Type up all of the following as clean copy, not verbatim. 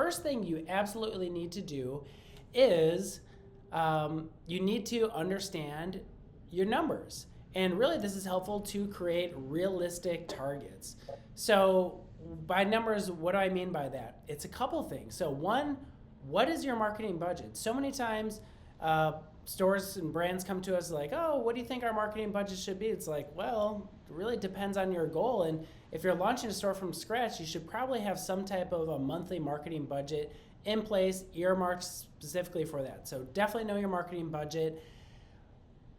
first thing you absolutely need to do is you need to understand your numbers. And really, this is helpful to create realistic targets. So by numbers, what do I mean by that? It's a couple things. So one, what is your marketing budget? So many times stores and brands come to us like, oh, what do you think our marketing budget should be? It's like, well, it really depends on your goal. And if you're launching a store from scratch, you should probably have some type of a monthly marketing budget in place, earmarked specifically for that. So definitely know your marketing budget.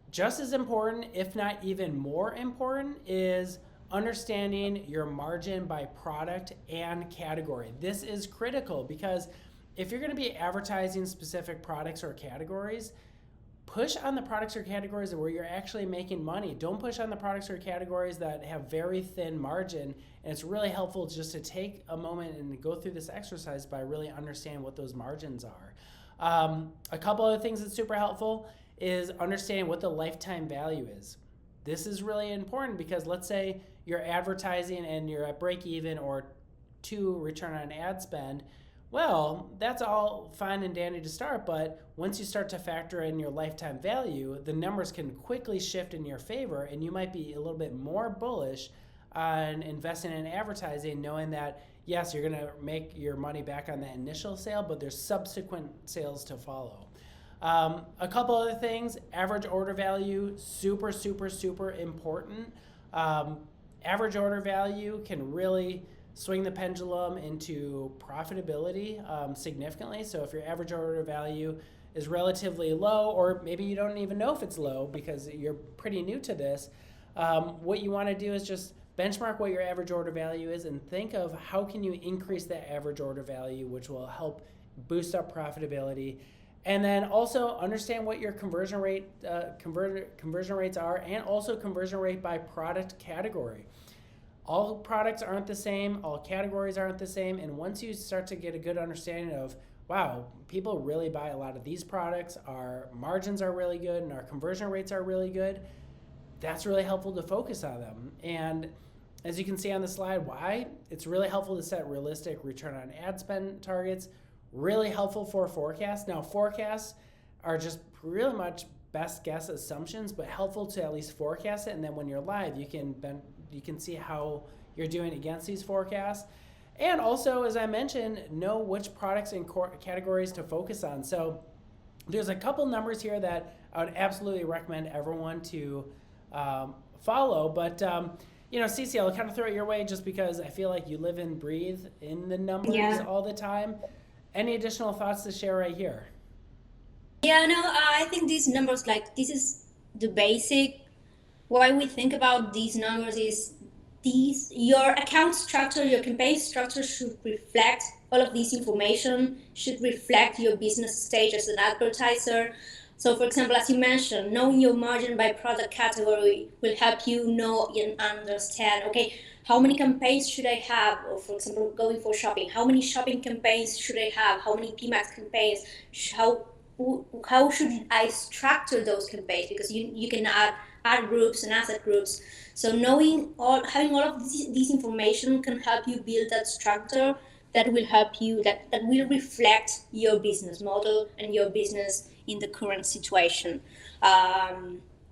Just as important, if not even more important, is understanding your margin by product and category. This is critical because if you're going to be advertising specific products or categories, push on the products or categories where you're actually making money. Don't push on the products or categories that have very thin margin. And it's really helpful just to take a moment and go through this exercise by really understanding what those margins are. A couple other things that's super helpful is understanding what the lifetime value is. This is really important because let's say you're advertising and you're at break even or 2 return on ad spend. Well, that's all fine and dandy to start, but once you start to factor in your lifetime value, the numbers can quickly shift in your favor, and you might be a little bit more bullish on investing in advertising, knowing that, yes, you're going to make your money back on that initial sale, but there's subsequent sales to follow. A couple other things, average order value, super, super, super important. Average order value can really swing the pendulum into profitability significantly. So if your average order value is relatively low, or maybe you don't even know if it's low because you're pretty new to this, what you want to do is just benchmark what your average order value is and think of how can you increase that average order value, which will help boost up profitability. And then also understand what your conversion rates are, and also conversion rate by product category. All products aren't the same, all categories aren't the same, and once you start to get a good understanding of, wow, people really buy a lot of these products, our margins are really good, and our conversion rates are really good, that's really helpful to focus on them. And as you can see on the slide, why? It's really helpful to set realistic return on ad spend targets, really helpful for forecasts. Now, forecasts are just really much best guess assumptions, but helpful to at least forecast it, and then when you're live, you can see how you're doing against these forecasts. And also, as I mentioned, know which products and categories to focus on. So there's a couple numbers here that I would absolutely recommend everyone to follow. But, Cece, I'll kind of throw it your way just because I feel like you live and breathe in the numbers all the time. Any additional thoughts to share right here? Yeah, no, I think these numbers, this is the basic. Why we think about these numbers is your account structure, your campaign structure should reflect all of this information, should reflect your business stage as an advertiser. So for example, as you mentioned, knowing your margin by product category will help you know and understand, okay, how many campaigns should I have? Or for example, going for shopping, how many shopping campaigns should I have? How many PMAX campaigns? How should I structure those campaigns? Because you can add groups and asset groups. So having all of this information can help you build that structure that will help you, that will reflect your business model and your business in the current situation.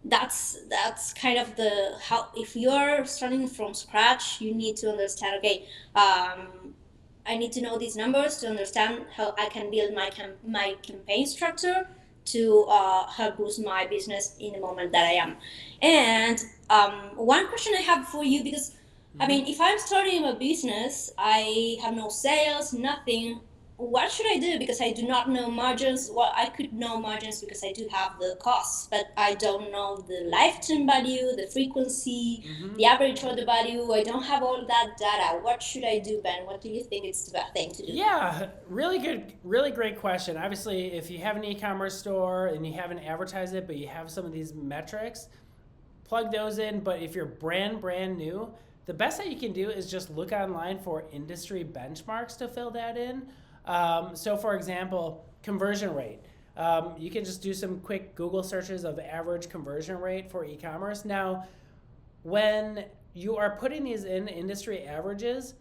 That's kind of how, if you're starting from scratch, you need to understand, okay, I need to know these numbers to understand how I can build my campaign structure to help boost my business in the moment that I am. And one question I have for you, because I mean, if I'm starting a business, I have no sales, nothing. What should I do? Because I do not know margins. Well, I could know margins because I do have the costs, but I don't know the lifetime value, the frequency, the average order value. I don't have all that data. What should I do, Ben? What do you think is the best thing to do? Yeah, really good, really great question. Obviously, if you have an e-commerce store and you haven't advertised it, but you have some of these metrics, plug those in. But if you're brand new, the best that you can do is just look online for industry benchmarks to fill that in. So for example, conversion rate. You can just do some quick Google searches of average conversion rate for e-commerce. Now, when you are putting these in industry averages,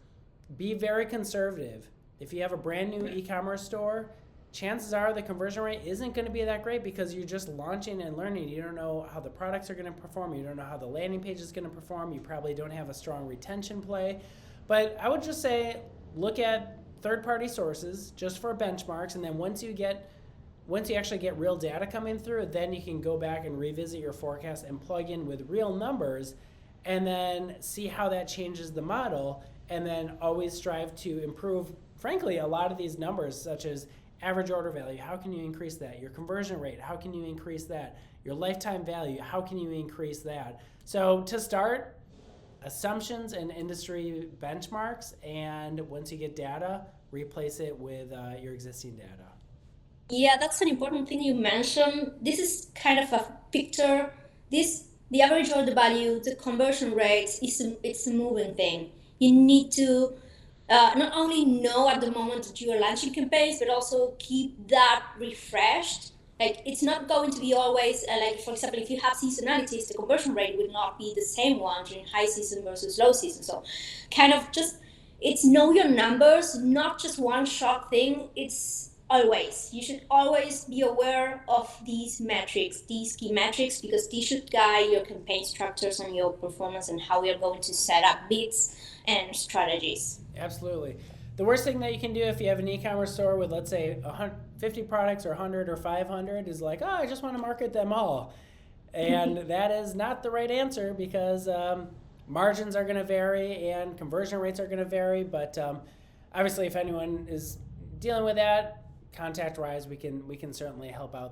be very conservative. if you have a brand new e-commerce store, chances are the conversion rate isn't going to be that great because you're just launching and learning. You don't know how the products are going to perform. You don't know how the landing page is going to perform. You probably don't have a strong retention play. But I would just say look at third-party sources just for benchmarks, and then once you actually get real data coming through, then you can go back and revisit your forecast and plug in with real numbers and then see how that changes the model, and then always strive to improve, frankly, a lot of these numbers, such as average order value. How can you increase that? Your conversion rate, how can you increase that? Your lifetime value, how can you increase that? So to start, assumptions and industry benchmarks, and once you get data, replace it with your existing data. Yeah, that's an important thing you mentioned. This is kind of a picture. The average order value, the conversion rates, it's a moving thing. You need to not only know at the moment that you are launching campaigns, but also keep that refreshed. Like it's not going to be always like, for example, if you have seasonalities, the conversion rate would not be the same one during high season versus low season. So, kind of just it's know your numbers, not just one shot thing. It's always you should always be aware of these metrics, these key metrics, because these should guide your campaign structures and your performance and how you're going to set up bids and strategies. Absolutely. The worst thing that you can do if you have an e-commerce store with, let's say, 50 products or 100 or 500 is like, oh, I just want to market them all. And that is not the right answer because margins are going to vary and conversion rates are going to vary. But obviously, if anyone is dealing with that, contact Rise, we can certainly help out